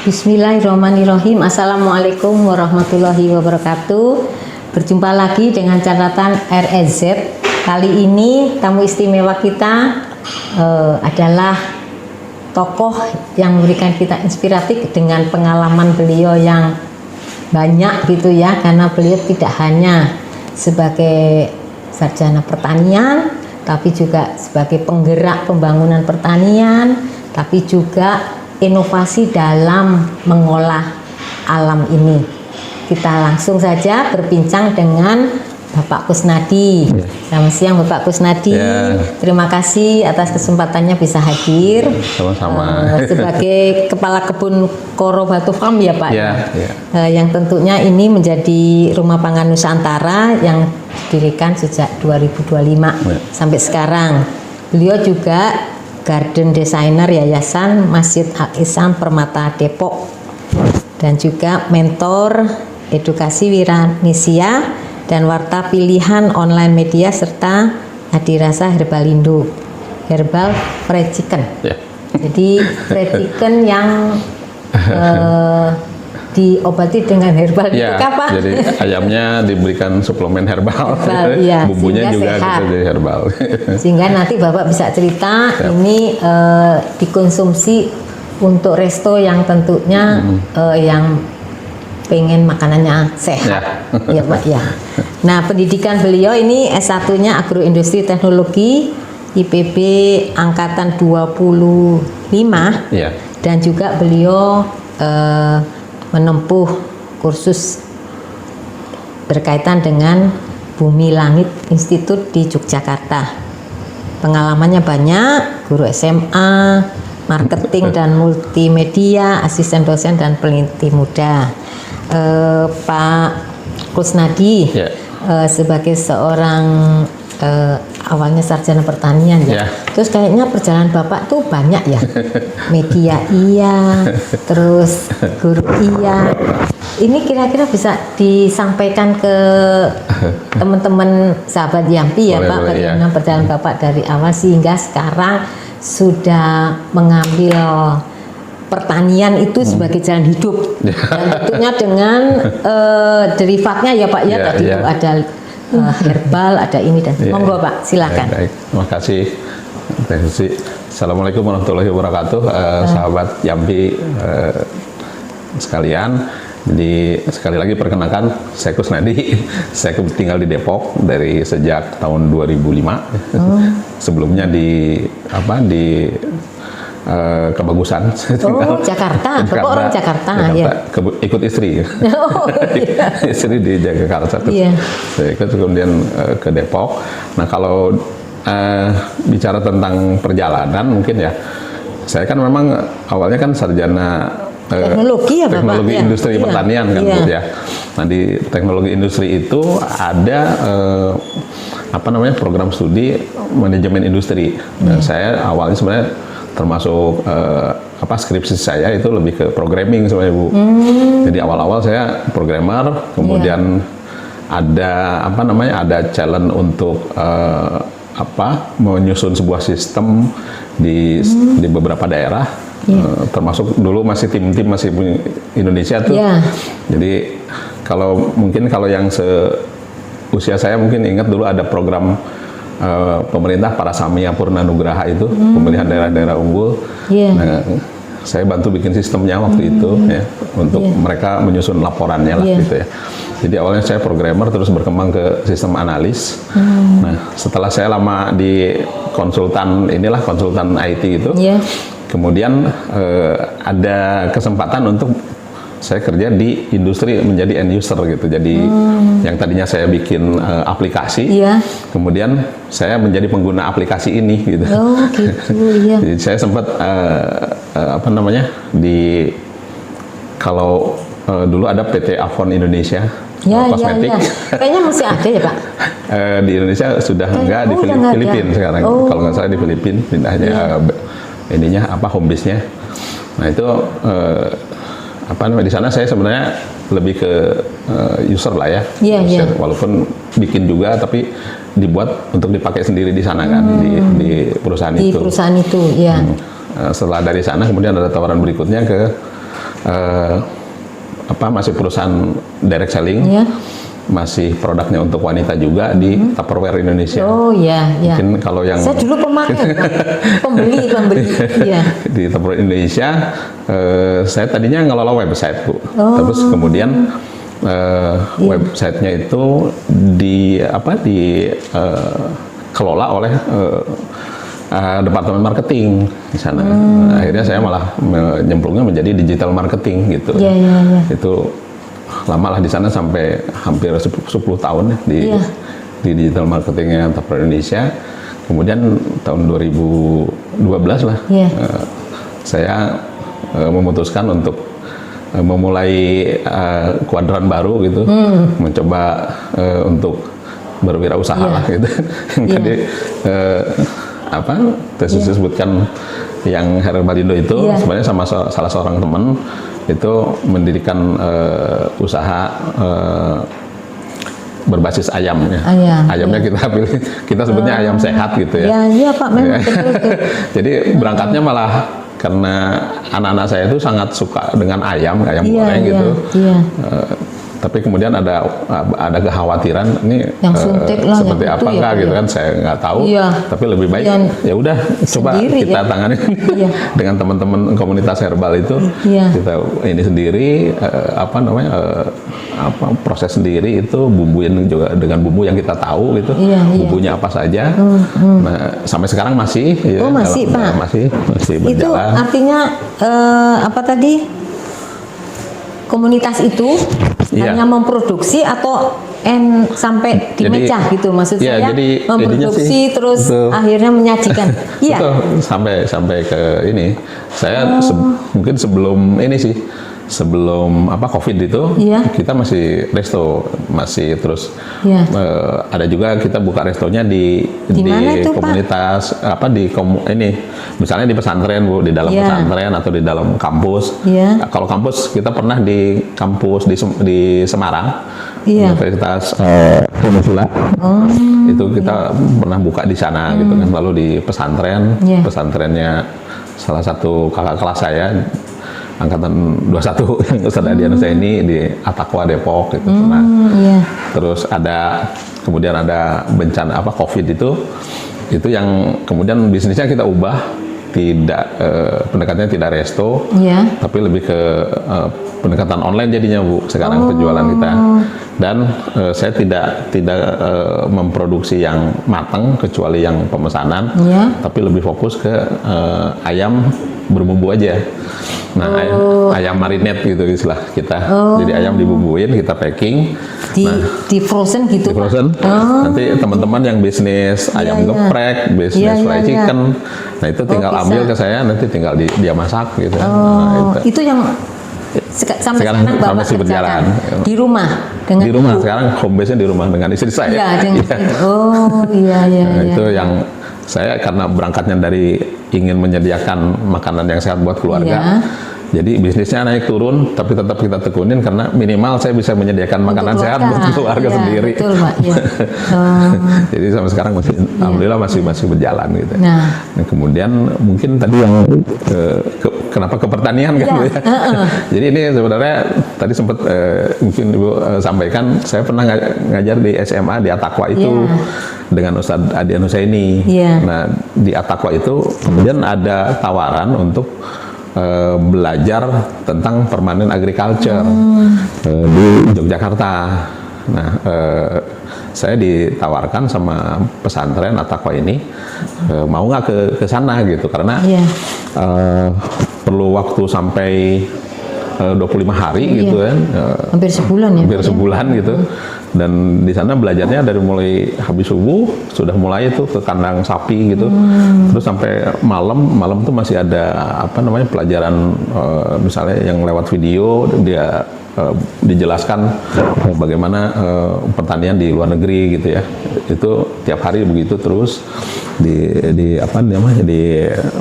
Bismillahirrahmanirrahim. Assalamualaikum warahmatullahi wabarakatuh. Berjumpa lagi dengan catatan REZ. Kali ini tamu istimewa kita adalah tokoh yang memberikan kita inspiratif dengan pengalaman beliau yang banyak gitu ya, karena beliau tidak hanya sebagai sarjana pertanian, tapi juga sebagai penggerak pembangunan pertanian, tapi juga inovasi dalam mengolah alam ini. Kita langsung saja berbincang dengan Bapak Kusnadi. Selamat siang Bapak Kusnadi. Terima kasih atas kesempatannya bisa hadir. Sama-sama. Sebagai Kepala Kebun Koro Batu Farm ya Pak. Yang tentunya ini menjadi Rumah Pangan Nusantara yang didirikan sejak 2025 sampai sekarang. Beliau juga Garden Designer Yayasan Masjid Al-Ihsan Permata Depok, dan juga mentor edukasi Wiranisia dan warta pilihan online media, serta Adirasa Herbalindo, Herbal Fried Chicken. Jadi fried chicken yang diobati dengan herbal itu apa? Jadi ayamnya diberikan suplemen herbal, bumbunya juga kita jadi herbal. Sehingga nanti Bapak bisa cerita ini dikonsumsi untuk resto yang tentunya yang pengen makanannya sehat, ya Pak ya. Nah, pendidikan beliau ini S1-nya Agroindustri Teknologi IPB angkatan 25, dan juga beliau menempuh kursus berkaitan dengan Bumi Langit Institute di Yogyakarta. Pengalamannya banyak, guru SMA, marketing dan multimedia, asisten dosen dan peneliti muda. Pak Kusnadi sebagai seorang awalnya sarjana pertanian terus kayaknya perjalanan Bapak tuh banyak ya, media terus guru ini kira-kira bisa disampaikan ke teman-teman sahabat Yampi ya Pak, bagaimana perjalanan Bapak dari awal sehingga sekarang sudah mengambil pertanian itu sebagai jalan hidup, dan tentunya dengan derivatnya ya Pak ya, tadi itu ada herbal, ada ini dan monggo Pak, silakan. Baik. Terima kasih. Assalamualaikum warahmatullahi wabarakatuh, sahabat Yampi sekalian. Jadi sekali lagi perkenalkan, saya Kusnadi. Saya tinggal di Depok dari sejak tahun 2005. Sebelumnya di Kebagusan. Jakarta. Bapak orang Jakarta. Ikut istri. Istri di Jakarta. Saya ikut kemudian ke Depok. Nah, kalau bicara tentang perjalanan mungkin ya, saya kan memang awalnya kan sarjana teknologi industri pertanian kan Bu ya. Nah, di teknologi industri itu ada program studi manajemen industri. Dan saya awalnya sebenarnya termasuk skripsi saya itu lebih ke programming sebenarnya Bu. Jadi awal-awal saya programmer, kemudian ada ada challenge untuk menyusun sebuah sistem di beberapa daerah, termasuk dulu masih tim-tim masih punya Indonesia tuh. Jadi kalau yang usia saya mungkin ingat dulu ada program pemerintah Parasamia Purna Nugraha itu, pemilihan daerah-daerah unggul. Nah, saya bantu bikin sistemnya waktu itu ya, untuk mereka menyusun laporannya lah gitu ya. Jadi awalnya saya programmer, terus berkembang ke sistem analis. Nah, setelah saya lama di konsultan IT itu, kemudian ada kesempatan untuk saya kerja di industri menjadi end user gitu. Jadi yang tadinya saya bikin aplikasi, kemudian saya menjadi pengguna aplikasi ini gitu. Jadi saya sempat dulu ada PT Avon Indonesia kosmetik. Kayaknya masih ada ya Pak? Di Indonesia sudah enggak, di Filipina sekarang. Kalau nggak salah di Filipina pindahnya home base-nya. Nah itu di sana saya sebenarnya lebih ke user lah ya. Walaupun bikin juga, tapi dibuat untuk dipakai sendiri di sana kan, di perusahaan itu. Di perusahaan itu, setelah dari sana kemudian ada tawaran berikutnya ke masih perusahaan direct selling. Iya. Masih produknya untuk wanita juga di Tupperware Indonesia. Oh iya, iya. Mungkin kalau yang saya dulu pemakai, Pak. pembeli. Iya. Di Tupperware Indonesia, saya tadinya ngelola website, Bu. Oh. Terus kemudian websitenya itu kelola oleh departemen marketing di sana. Akhirnya saya malah nyemplungnya menjadi digital marketing gitu. Iya, iya, iya. Itu lama lah di sana sampai hampir 10 tahun ya di digital marketingnya Tupperware Indonesia. Kemudian tahun 2012 lah saya memutuskan untuk memulai kuadran baru gitu, mencoba untuk berwirausaha lah gitu. Yang tadi tesis disebutkan yang Herbalindo itu sebenarnya sama salah seorang teman itu mendirikan usaha berbasis ayam ya. Ayamnya kita sebutnya ayam sehat gitu ya. Iya Pak, memang betul. Jadi berangkatnya malah karena anak-anak saya itu sangat suka dengan ayam goreng gitu. Tapi kemudian ada kekhawatiran ini seperti apa enggak gitu kan, saya nggak tahu. Tapi lebih baik ya udah coba kita tangani dengan teman-teman komunitas herbal itu. Kita ini sendiri proses sendiri itu, bumbuin juga dengan bumbu yang kita tahu gitu. Bumbunya apa saja. Nah, sampai sekarang masih masih Pak. Masih berjalan. Itu artinya apa tadi? Komunitas itu hanya memproduksi atau sampai di meja gitu, maksud saya memproduksi terus akhirnya menyajikan. Betul, sampai ke ini. Saya mungkin sebelum ini sih, sebelum COVID itu kita masih resto, masih terus ada juga kita buka restonya di komunitas ini misalnya di pesantren, Bu, di dalam pesantren atau di dalam kampus. Kalau kampus kita pernah di kampus di Semarang, Universitas Trisula. Itu kita pernah buka di sana gitu kan. Lalu di pesantrennya salah satu kakak kelas saya angkatan 21 yang Ustadz Adi Anusaini di Atakwa Depok gitu. Terus kemudian ada bencana COVID itu yang kemudian bisnisnya kita ubah, tidak pendekatannya tidak resto, tapi lebih ke pendekatan online jadinya, Bu, sekarang penjualan kita. Dan saya tidak memproduksi yang matang kecuali yang pemesanan, tapi lebih fokus ke ayam berbumbu aja. Nah, ayam marinate gitu istilah kita. Jadi ayam dibumbuin, kita packing. Di frozen gitu. Di frozen. Nanti teman-teman yang bisnis ayam geprek, bisnis fried chicken, nah itu tinggal ambil ke saya, nanti tinggal dia masak gitu. Nah, itu yang sampai sekarang Bapak masih berjalan di rumah sekarang home base-nya di rumah dengan istri saya. Itu yang saya karena berangkatnya dari ingin menyediakan makanan yang sehat buat keluarga. Jadi bisnisnya naik turun, tapi tetap kita tekunin karena minimal saya bisa menyediakan makanan sehat buat keluarga sendiri. Betul, Pak. Jadi sampai sekarang alhamdulillah masih berjalan gitu. Nah, kemudian mungkin tadi yang kenapa ke pertanian kan, Bu, ya. Jadi ini sebenarnya tadi sempat mungkin Ibu sampaikan, saya pernah ngajar di SMA di Atakwa itu dengan Ustadz Adi Anusaini. Nah, di Atakwa itu kemudian ada tawaran untuk belajar tentang permanent agriculture di Yogyakarta. Nah, saya ditawarkan sama pesantren Atakwa ini, mau nggak ke sana gitu, karena perlu waktu sampai 25 hari gitu kan, hampir sebulan ya, hampir sebulan gitu. Dan di sana belajarnya dari mulai habis subuh sudah mulai itu ke kandang sapi gitu, terus sampai malam tuh masih ada pelajaran misalnya yang lewat video dia dijelaskan bagaimana pertanian di luar negeri gitu ya. Itu tiap hari begitu terus di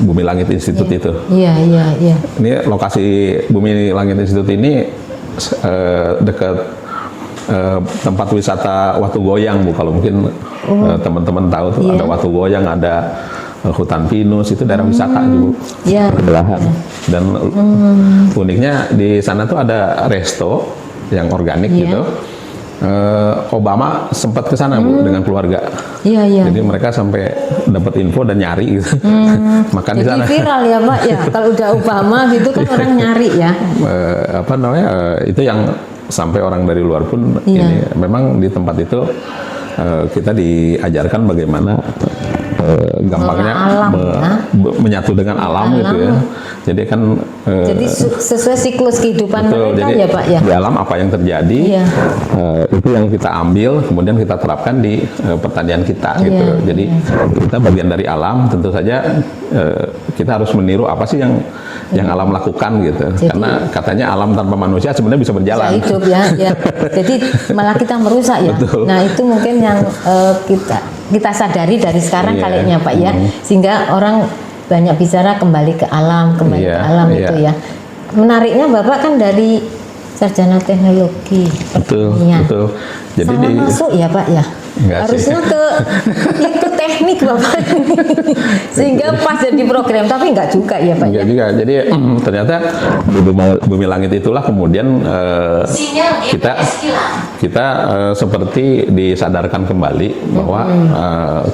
Bumi Langit Institute itu. Ini lokasi Bumi Langit Institute ini dekat tempat wisata Watu Goyang, Bu, kalau mungkin teman-teman tahu tuh ada Watu Goyang, ada hutan pinus, itu daerah wisata juga. Ya. Belahan. Dan uniknya di sana tuh ada resto yang organik gitu. Obama sempat ke sana Bu dengan keluarga. Iya, iya. Jadi mereka sampai dapat info dan nyari gitu. Makan di sana. Jadi viral ya Pak ya. Kalau udah Obama gitu kan orang nyari ya. Apa namanya? Itu yang sampai orang dari luar pun ini memang di tempat itu kita diajarkan bagaimana gampangnya menyatu dengan alam gitu ya. Jadi kan jadi sesuai siklus kehidupan betul, mereka jadi ya Pak ya. Di alam apa yang terjadi itu yang kita ambil kemudian kita terapkan di pertanian kita gitu. Jadi kita bagian dari alam, tentu saja kita harus meniru apa sih yang alam lakukan gitu. Jadi, karena katanya alam tanpa manusia sebenarnya bisa berjalan. Bisa hidup ya. Jadi malah kita merusak ya. Betul. Nah itu mungkin yang kita sadari dari sekarang kalinya Pak ya, sehingga orang banyak bicara kembali ke alam itu ya. Menariknya Bapak kan dari sarjana teknologi pertanian. Betul. Jadi salah masuk ya Pak ya. Harusnya ke itu teknik Bapak sehingga pas jadi program, tapi enggak juga ya Pak. Enggak juga. Jadi ternyata di Bumi Langit itulah kemudian kita seperti disadarkan kembali bahwa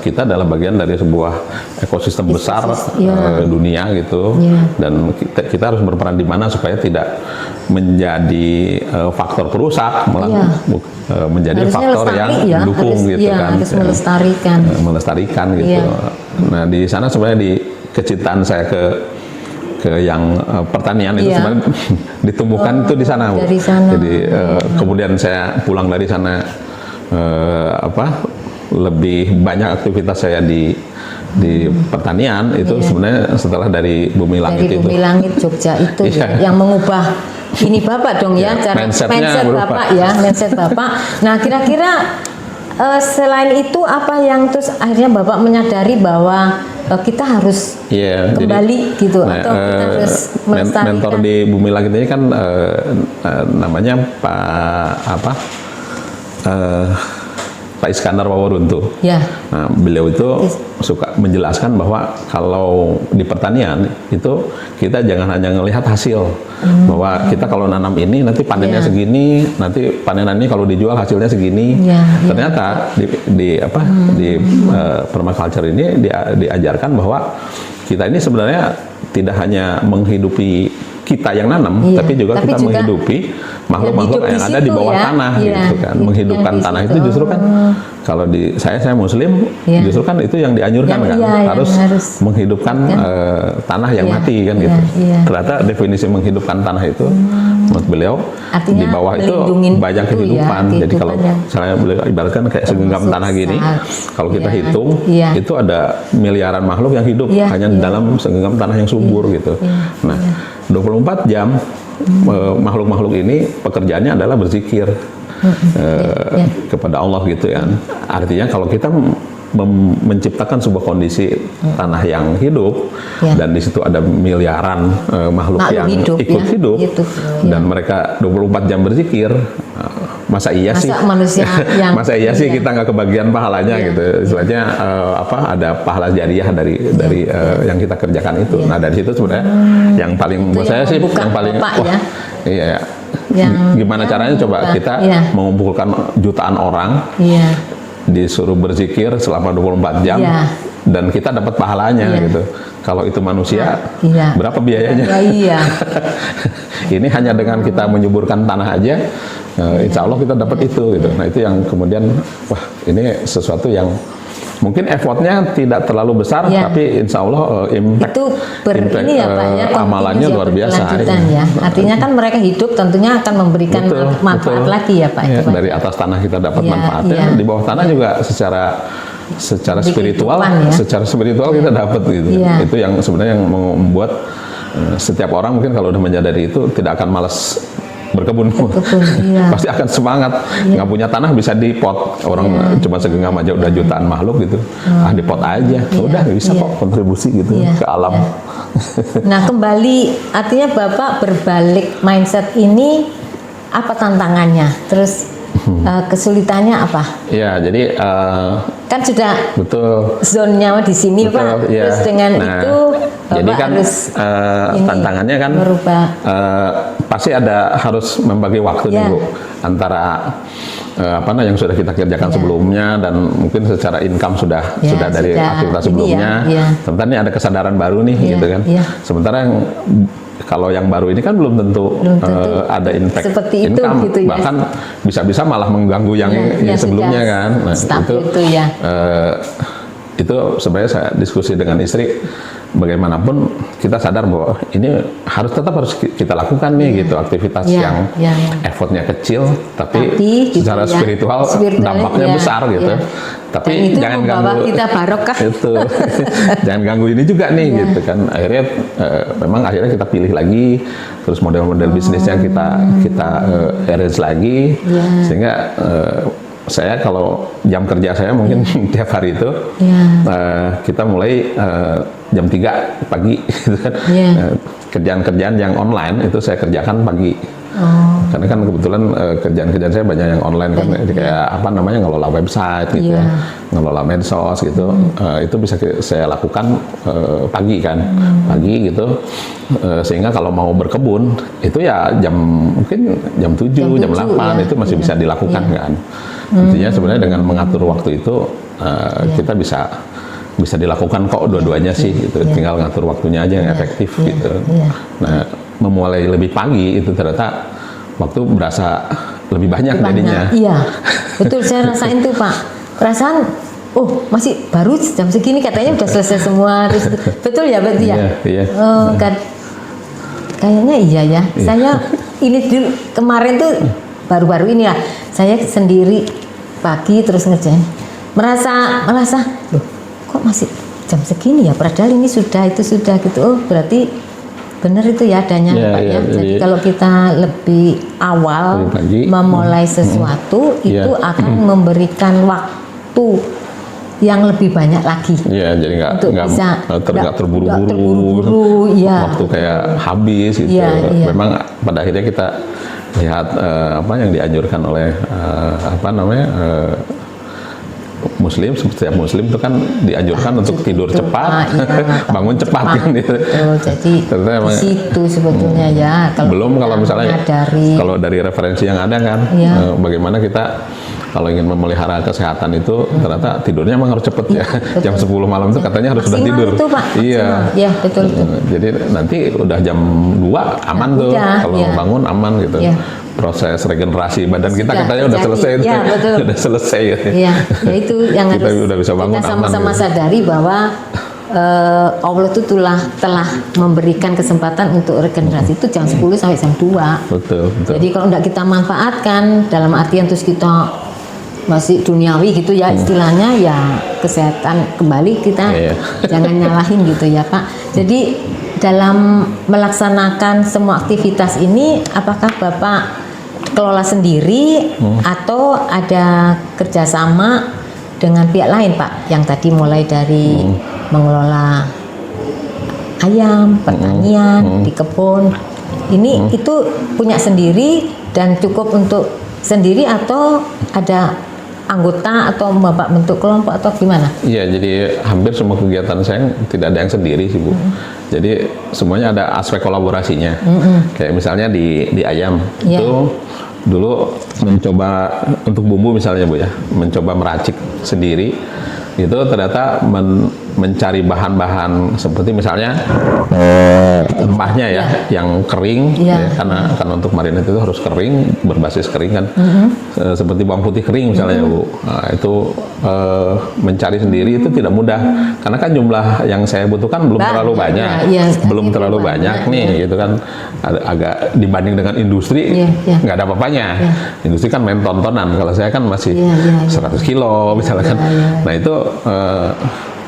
kita adalah bagian dari sebuah ekosistem besar dunia gitu, dan kita harus berperan di mana supaya tidak menjadi faktor perusak, malah menjadi harusnya faktor yang mendukung gitu kan. Harus melestarikan gitu. Nah di sana sebenarnya di kecintaan saya ke yang pertanian itu sebenarnya ditumbuhkan itu di sana Bu. Jadi kemudian saya pulang dari sana lebih banyak aktivitas saya di pertanian itu sebenarnya setelah dari Bumi Langit itu. Bumi Langit Jogja itu yang mengubah ini Bapak dong ya, cara mindset Bapak ya, mindset Bapak. Nah kira-kira selain itu apa yang terus akhirnya Bapak menyadari bahwa kita harus kembali gitu, atau kita harus melestarikan. Mentor di Bumi Langit ini kan namanya Pak Iskandar Waworuntu. Nah, beliau itu suka menjelaskan bahwa kalau di pertanian itu kita jangan hanya melihat hasil, bahwa kita kalau nanam ini nanti panennya segini, nanti panenan ini kalau dijual hasilnya segini. Ternyata di permaculture ini diajarkan bahwa kita ini sebenarnya tidak hanya menghidupi kita yang nanam, tapi juga kita menghidupi makhluk-makhluk yang ada di bawah tanah gitu kan. Menghidupkan tanah itu justru kan kalau di saya Muslim justru kan itu yang dianjurkan kan, harus menghidupkan tanah yang mati kan gitu. Ternyata definisi menghidupkan tanah itu menurut beliau artinya di bawah itu banyak kehidupan. Jadi kalau saya beliau ibaratkan kayak segenggam tanah gini, kalau kita hitung itu ada miliaran makhluk yang hidup hanya di dalam segenggam tanah yang subur gitu. Nah 24 jam makhluk-makhluk ini pekerjaannya adalah berzikir kepada Allah gitu ya. Artinya kalau kita menciptakan sebuah kondisi tanah yang hidup dan di situ ada miliaran makhluk yang ikut hidup dan mereka 24 jam berzikir, masa iya sih kita nggak kebagian pahalanya gitu. Istilahnya ada pahala jariah dari yang kita kerjakan itu. Nah dari situ sebenarnya yang paling buat saya sih yang paling gimana caranya coba kita mengumpulkan jutaan orang disuruh berzikir selama 24 jam dan kita dapat pahalanya gitu. Kalau itu manusia berapa biayanya? Ini hanya dengan kita menyuburkan tanah aja, insya Allah kita dapat itu gitu. Nah itu yang kemudian ini sesuatu yang mungkin effortnya tidak terlalu besar, tapi insya Allah impact amalannya luar biasa. Artinya kan mereka hidup tentunya akan memberikan manfaat lagi ya Pak. Dari atas tanah kita dapat manfaatnya, di bawah tanah juga secara spiritual, kita dapat gitu. Itu yang sebenarnya yang membuat setiap orang mungkin kalau udah menyadari itu tidak akan malas berkebun, pasti akan semangat. Nggak punya tanah bisa dipot, orang cuma segenggam aja udah jutaan makhluk gitu, dipot aja, udah bisa kok kontribusi gitu ke alam. Nah kembali, artinya Bapak berbalik mindset ini apa tantangannya? Terus kesulitannya apa? Ya, jadi Kan sudah betul. zonnya di sini Betul, Pak, iya. terus dengan itu jadi Bapak kan harus tantangannya kan merubah. Pasti harus membagi waktu nih Ya. Bu, antara yang sudah kita kerjakan sebelumnya dan mungkin secara income sudah dari aktivitas sebelumnya. Sementara ini ada kesadaran baru nih gitu kan. Sementara yang kalau yang baru ini kan belum tentu ada impact seperti income, gitu ya. bahkan bisa-bisa malah mengganggu yang sebelumnya kan. Nah, itu ya. Itu sebenarnya saya diskusi dengan istri, bagaimanapun kita sadar bahwa ini tetap harus kita lakukan nih gitu, aktivitas yang effortnya kecil tapi secara spiritual dampaknya besar gitu. Tapi jangan ganggu kita barokah. Itu jangan ganggu ini juga nih gitu kan. Akhirnya kita pilih lagi, terus model-model bisnisnya kita arrange lagi sehingga saya kalau jam kerja saya mungkin tiap hari itu kita mulai jam 3 pagi gitu kan. Kerjaan-kerjaan yang online itu saya kerjakan pagi. Karena kan kebetulan kerjaan-kerjaan saya banyak yang online kan, kayak ngelola website gitu ya, ngelola medsos gitu. Itu bisa saya lakukan pagi kan, pagi gitu. Sehingga kalau mau berkebun itu ya mungkin jam 7, jam 8 itu masih bisa dilakukan kan. Intinya sebenarnya dengan mengatur waktu itu kita bisa dilakukan kok dua-duanya sih gitu. Tinggal ngatur waktunya aja yang efektif gitu. Nah, memulai lebih pagi itu ternyata waktu berasa lebih banyak jadinya. Iya, betul, saya rasain tuh Pak. Perasaan, masih baru jam segini katanya udah selesai semua. Terus, betul ya, berarti ya? Iya. Kayaknya iya ya. Saya ini dulu kemarin tuh baru-baru ini lah. Saya sendiri pagi terus ngerjain. Merasa, loh, kok masih jam segini ya? Padahal ini sudah gitu. Berarti benar itu ya adanya Pak ya. Jadi kalau kita lebih awal memulai sesuatu itu akan memberikan waktu yang lebih banyak lagi. Iya, jadi nggak terburu-buru. Waktu kayak habis gitu. Memang pada akhirnya kita lihat yang dianjurkan oleh Muslim, setiap Muslim itu kan dianjurkan untuk tidur cepat, bangun cepat kan gitu. Jadi di situ sebetulnya kalau misalnya kalau dari referensi yang ada kan, bagaimana kita kalau ingin memelihara kesehatan itu ternyata tidurnya memang harus cepet ya. Jam 10 malam itu katanya harus sudah tidur. Itu, Pak. Iya, betul. Jadi nanti udah jam 2 aman tuh, kalau bangun aman gitu. Proses regenerasi badan kita katanya udah selesai. Udah selesai. Iya, ya itu yang kita harus udah bisa bangun kita sama-sama sadari bahwa Allah itu telah memberikan kesempatan untuk regenerasi itu jam 10 sampai jam 2. Betul. Jadi kalau tidak kita manfaatkan dalam artian terus kita masih duniawi gitu ya istilahnya, ya kesehatan kembali kita jangan nyalahin gitu ya Pak. Jadi dalam melaksanakan semua aktivitas ini apakah Bapak kelola sendiri atau ada kerjasama dengan pihak lain Pak, yang tadi mulai dari mengelola ayam, pertanian di kebun ini itu punya sendiri dan cukup untuk sendiri atau ada anggota atau Bapak bentuk kelompok atau gimana? Iya, jadi hampir semua kegiatan saya tidak ada yang sendiri sih Bu. Jadi semuanya ada aspek kolaborasinya. Kayak misalnya di ayam itu dulu mencoba untuk bumbu misalnya Bu ya, mencoba meracik sendiri. Itu ternyata mencari bahan-bahan seperti misalnya rempahnya ya yang kering karena untuk marinade itu harus kering, berbasis kering kan, seperti bawang putih kering misalnya Bu. Nah, itu mencari sendiri itu tidak mudah karena kan jumlah yang saya butuhkan belum terlalu banyak nih gitu kan, agak dibanding dengan industri nggak ada apa-apanya. Industri kan main tontonan, kalau saya kan masih 100 kilo misalnya kan. Nah itu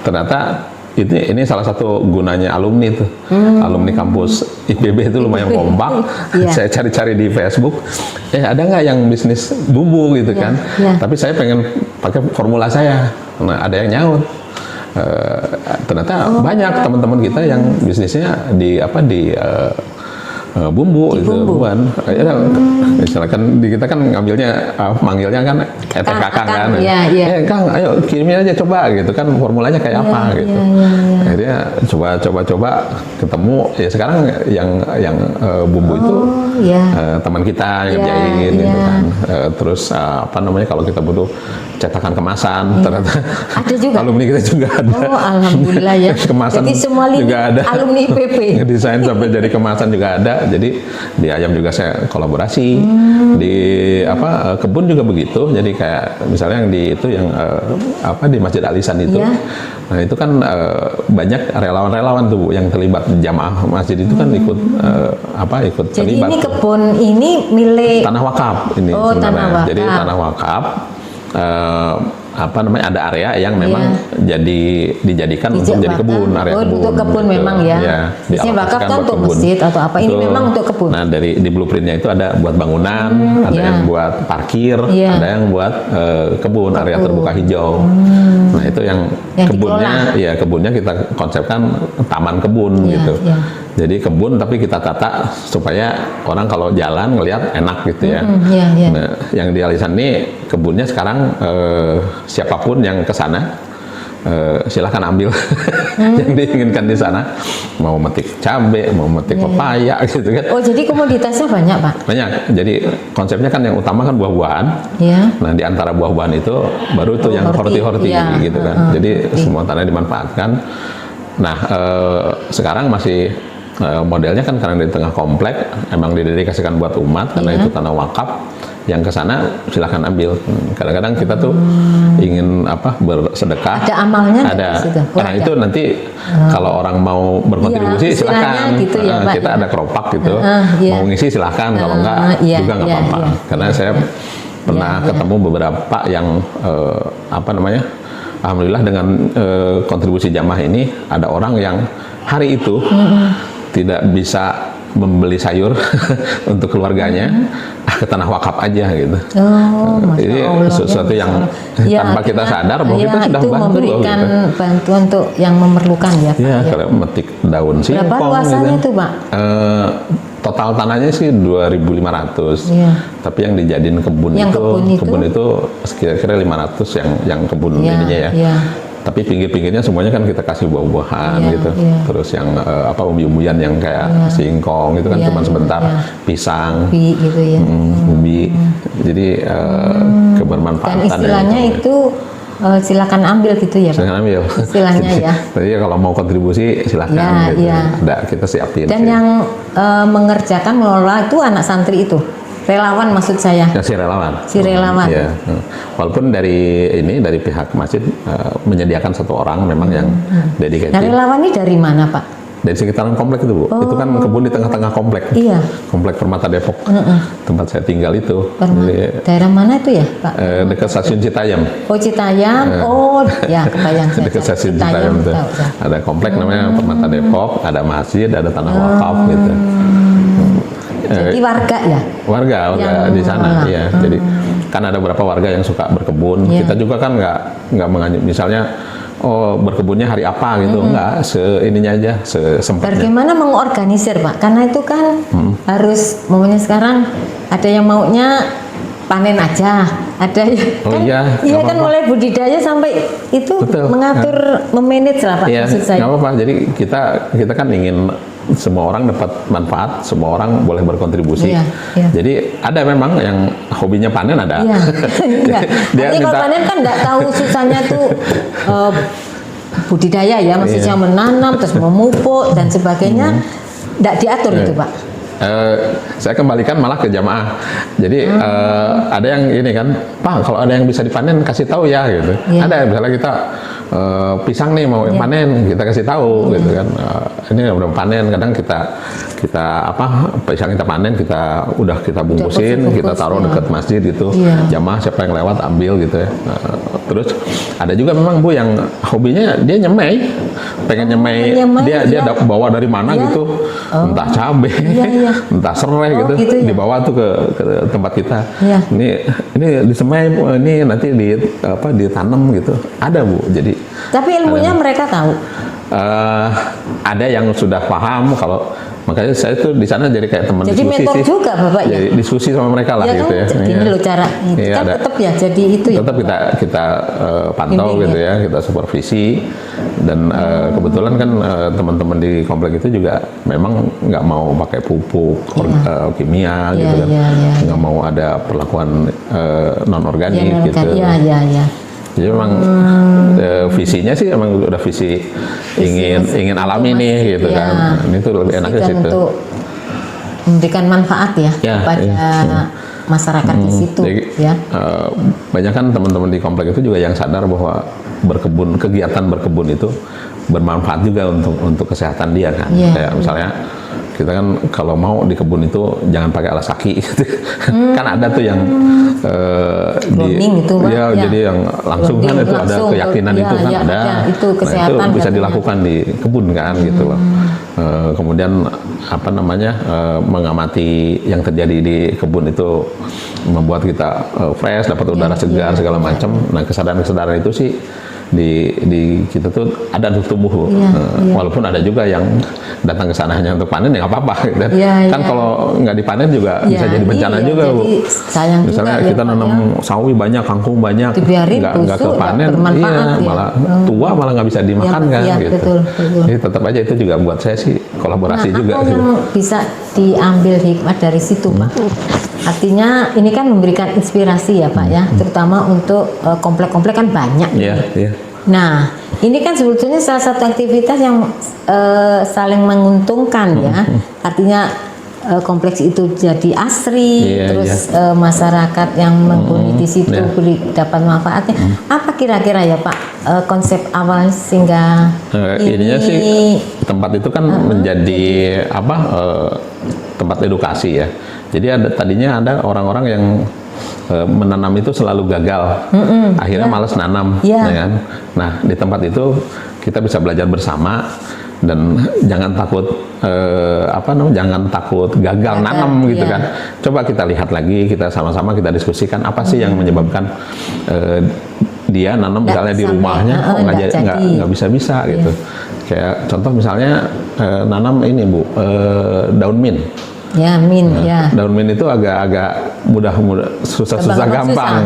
ternyata ini salah satu gunanya alumni tuh, alumni kampus IPB itu lumayan kompak. Saya cari-cari di Facebook, ada nggak yang bisnis bumbu gitu kan? Tapi saya pengen pakai formula saya. Nah ada yang nyaut. Ternyata banyak teman-teman kita yang bisnisnya di bumbu gitu, bumbuan. Misalkan di kita kan ngambilnya manggilnya kan kakang kan. Iya. Kang, ayo kirimin aja coba gitu kan, formulanya kayak apa gitu. Akhirnya coba ketemu ya sekarang yang bumbu itu teman kita ngerjain gitu kan. Terus apa namanya kalau kita butuh cetakan kemasan ternyata ada juga. Alumni kita juga ada. Oh, alhamdulillah ya. Kemasan jadi semua juga ada. Alumni IPP. Desain sampai jadi kemasan juga ada. Jadi di ayam juga saya kolaborasi. Di kebun juga begitu. Jadi kayak misalnya yang di Masjid Alisan itu. Nah, itu kan banyak relawan-relawan tuh Bu yang terlibat jamaah masjid itu kan ikut ikut jadi terlibat. Jadi ini kebun ini milik tanah wakaf ini sebenarnya. Tanah wakaf. Jadi tanah wakaf ada area yang memang dijadikan untuk jadi kebun, area kebun. Untuk kebun gitu. Memang ya. Biasanya wakaf kan untuk masjid atau apa. Ini memang untuk kebun. Nah, di blueprintnya itu ada buat bangunan, ada yang buat parkir, ada yang buat kebun, area terbuka hijau. Nah, itu yang kebunnya kita konsepkan taman kebun gitu. Jadi kebun tapi kita tata supaya orang kalau jalan ngelihat enak gitu ya. Nah, yang di Alisan ini kebunnya sekarang siapapun yang ke sana silahkan ambil yang diinginkan di sana. Mau metik cabai, mau metik pepaya gitu kan. Oh, jadi komoditasnya banyak, Pak? Banyak. Jadi konsepnya kan yang utama kan buah-buahan. Nah, di antara buah-buahan itu baru itu yang horti-horti gitu kan. Jadi semua tanah dimanfaatkan. Nah, sekarang masih modelnya kan karena di tengah komplek emang didedikasikan buat umat karena itu tanah wakaf. Yang ke sana silahkan ambil. Kadang-kadang kita tuh ingin bersedekah. Ada amalnya ada. Nah, itu nanti kalau orang mau berkontribusi silahkan. Gitu ya, Pak, kita ada keropak gitu. Mau ngisi silahkan. Kalau enggak juga nggak apa-apa. Karena saya pernah ketemu beberapa yang alhamdulillah dengan kontribusi jamaah ini ada orang yang hari itu tidak bisa membeli sayur untuk keluarganya ke tanah wakaf aja gitu. Jadi sesuatu yang tanpa kita sadar bahwa kita sudah memberikan bantuan untuk yang memerlukan ya, Pak. Ya, kalau metik daun singkong. Berapa luasannya itu, Pak? Total tanahnya sih 2.500. Tapi yang dijadiin kebun itu kira-kira 500 yang kebun ininya ya. Tapi pinggir-pinggirnya semuanya kan kita kasih buah-buahan gitu. Terus yang umbi-umbian yang kayak singkong itu kan cuma sebentar, pisang, gitu ya. Ubi. Jadi kebermanfaatan. Dan istilahnya itu silakan ambil gitu ya, Pak? Silakan ambil. Istilahnya ya. Jadi kalau mau kontribusi silakan gitu. Ada kita siapin. Dan yang mengerjakan mengelola itu anak santri itu. Relawan maksud saya. Ya, si relawan. Ya. Walaupun dari pihak masjid menyediakan satu orang memang yang dedicated. Nah, relawan ini dari mana, Pak? Dari sekitaran komplek itu, Bu. Itu kan kebun di tengah-tengah komplek. Komplek Permata Depok. Tempat saya tinggal itu. Daerah mana itu ya, Pak? Dekat stasiun Citayam. Oh, Citayam. Ya, kebayang saya. Dekat stasiun Citayam itu. Ada komplek namanya Permata Depok, ada masjid, ada tanah wakaf gitu. Jadi warga ya? Warga di sana, ya. Jadi kan ada beberapa warga yang suka berkebun. Kita juga kan nggak menganjur, misalnya berkebunnya hari apa gitu, enggak, ininya aja, sesempatnya. Bagaimana mengorganisir, Pak? Karena itu kan harus, momennya sekarang ada yang maunya panen aja, ada yang kan mulai budidaya sampai itu mengatur, memanage lah, Pak, maksud saya. Nggak apa-apa, jadi kita kan ingin semua orang dapat manfaat, semua orang boleh berkontribusi. Jadi ada memang yang hobinya panen ada. Tapi kalau panen kan nggak tahu susahnya tuh budidaya ya, maksudnya menanam terus memupuk dan sebagainya, nggak diatur itu, Pak. Saya kembalikan malah ke jamaah. Jadi ada yang ini kan, Pak, kalau ada yang bisa dipanen kasih tahu ya gitu. Ada misalnya kita pisang nih mau panen, kita kasih tahu gitu kan. Ini udah panen, kadang kita pisang kita panen, kita bungkusin, kita taruh dekat masjid gitu. Jamaah siapa yang lewat ambil gitu ya. Terus ada juga memang Bu yang hobinya dia nyemai, pengen nyemai, dia bawa dari mana gitu, entah cabai, entah serai gitu, dibawa tuh ke tempat kita. Ini disemai, ini nanti ditanam gitu. Ada Bu, jadi. Tapi ilmunya mereka tahu. Ada yang sudah paham kalau Makanya saya tuh di sana jadi kayak teman Jadi diskusi mentor sih. juga Bapak ya? Jadi diskusi sama mereka lah Ya gitu kan, ya. ini Iya. loh cara itu Iya, kan ada. tetap ya jadi itu ya. Tetap kita pantau Bimbing gitu ya, kita supervisi dan kebetulan kan teman-teman di komplek itu juga memang nggak mau pakai pupuk kimia Iya, gitu kan, iya, iya. nggak mau ada perlakuan non organik gitu. Iya. Jadi memang visinya sih emang udah visi ingin alami nih gitu ya, kan. Ini tuh lebih enaknya dan situ. untuk memberikan manfaat ya, Ya, kepada iya. masyarakat di situ Jadi, ya. banyak kan teman-teman di komplek itu juga yang sadar bahwa kegiatan berkebun itu bermanfaat juga untuk kesehatan dia kan. Iya, Kayak misalnya kita kan kalau mau di kebun itu jangan pakai alas kaki gitu. Kan ada tuh yang Cloning itu, Pak. ya, Ya. jadi yang langsung kan Cloning itu ada langsung, keyakinan ya, itu kan ya, ada. ya, itu Nah, kesehatan itu bisa katanya. dilakukan di kebun kan gitu loh. Kemudian apa namanya mengamati yang terjadi di kebun itu membuat kita fresh, dapat udara segar segala macam. Nah, kesadaran itu sih di kita tuh ada tumbuh. Walaupun ada juga yang datang ke sana hanya untuk panen ya nggak apa-apa. Dan kan kalau nggak dipanen juga bisa jadi bencana juga, Bu. Sayang Misalnya juga, kita ya, nanam sawi banyak, kangkung banyak, dibiarin nggak busuk, kepanen, nggak bermanfaat, ya. malah tua, malah nggak bisa dimakan kan, gitu. Betul. Jadi tetap aja itu juga buat saya sih kolaborasi juga. Apa Gitu. yang bisa diambil hikmah dari situ, Pak? Artinya ini kan memberikan inspirasi ya, Pak ya, terutama untuk komplek-komplek kan banyak. Iya. Nah, ini kan sebetulnya salah satu aktivitas yang saling menguntungkan ya. Artinya kompleks itu jadi asri, terus masyarakat yang menghuni di situ dapat manfaatnya. Apa kira-kira ya Pak konsep awal sehingga ininya sih tempat itu kan menjadi apa tempat edukasi ya. Jadi tadinya ada orang-orang yang menanam itu selalu gagal, akhirnya malas nanam, ya kan? Nah di tempat itu kita bisa belajar bersama dan jangan takut jangan takut gagal nanam gitu kan. Coba kita lihat lagi, kita sama-sama kita diskusikan apa sih yang menyebabkan dia nanam misalnya di rumahnya kok nggak bisa gitu. Kayak contoh misalnya nanam ini Bu, daun mint. Ya, mint, ya. Daun mint itu agak mudah susah gampang.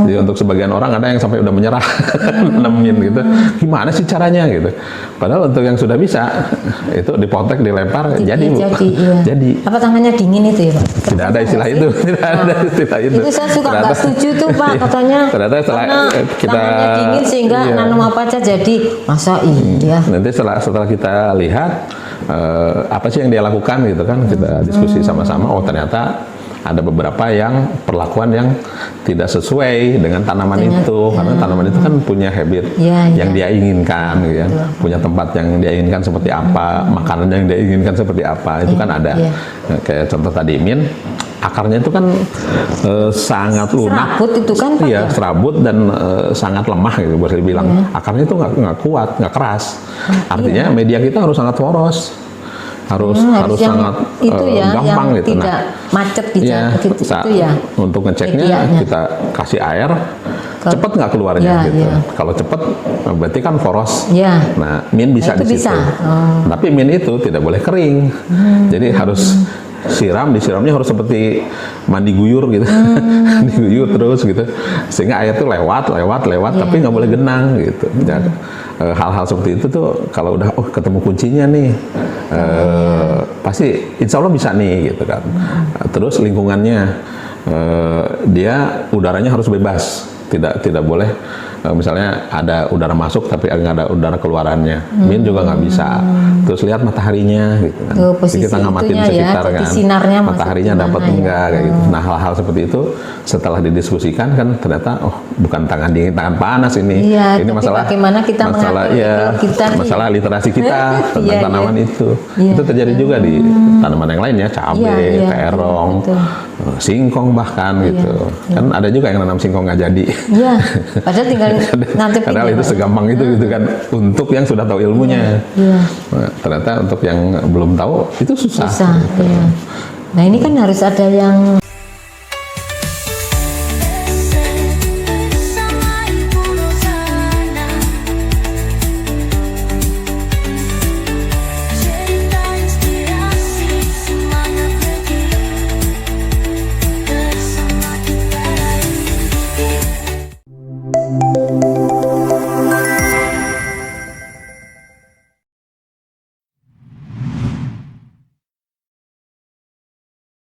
Jadi untuk sebagian orang ada yang sampai udah menyerah nanam mint gitu. Gimana sih caranya gitu. Padahal untuk yang sudah bisa itu dipotek, dilempar, jadi Bu. Jadi. Apa tangannya dingin itu ya Pak? Tidak ada istilah itu, tidak ada istilah itu. Itu saya suka nggak setuju tuh Pak, katanya. Ternyata setelah kita tangannya dingin sehingga nanam apa aja jadi. Masa iya. Nanti setelah kita lihat apa sih yang dia lakukan gitu kan, kita diskusi sama-sama. Oh ternyata ada beberapa yang perlakuan yang tidak sesuai dengan tanaman itu, karena tanaman itu kan punya habit yang dia inginkan, gitu kan. Punya tempat yang dia inginkan seperti apa, makanan yang dia inginkan seperti apa, itu kan ada. Kayak contoh tadi mint, akarnya itu kan sangat lunak, serabut itu kan Pak, iya serabut dan sangat lemah gitu boleh dibilang. Akarnya itu nggak kuat, nggak keras. Artinya media kita harus sangat poros, harus sangat gampang yang gitu. Tidak macet gitu. Untuk ngeceknya kita kasih air, cepat nggak keluarnya gitu. Kalau cepat berarti kan poros. Nah mint bisa di situ. Tapi mint itu tidak boleh kering. Jadi harus disiramnya harus seperti mandi guyur gitu. Diguyur terus gitu sehingga air itu lewat tapi nggak boleh genang gitu. Hal-hal seperti itu tuh kalau udah ketemu kuncinya nih pasti insya Allah bisa nih gitu kan. Terus lingkungannya dia udaranya harus bebas, tidak boleh misalnya ada udara masuk tapi nggak ada udara keluarannya. Mint juga nggak bisa. Terus lihat mataharinya gitu kan. Jadi kita ngamatin sekitar kan. Sinarnya mataharinya dapat enggak kayak gitu. Nah hal-hal seperti itu setelah didiskusikan kan ternyata bukan tangan dingin tangan panas ini. Ini masalah bagaimana kita masalah literasi kita tentang tanaman itu. Itu terjadi juga di tanaman yang lain ya, cabai, terong, singkong bahkan gitu. Kan ada juga yang nanam singkong nggak jadi. Padahal tinggal nanti padahal itu segampang itu gitu kan untuk yang sudah tahu ilmunya. Nah, ternyata untuk yang belum tahu itu susah. Nah ini kan harus ada yang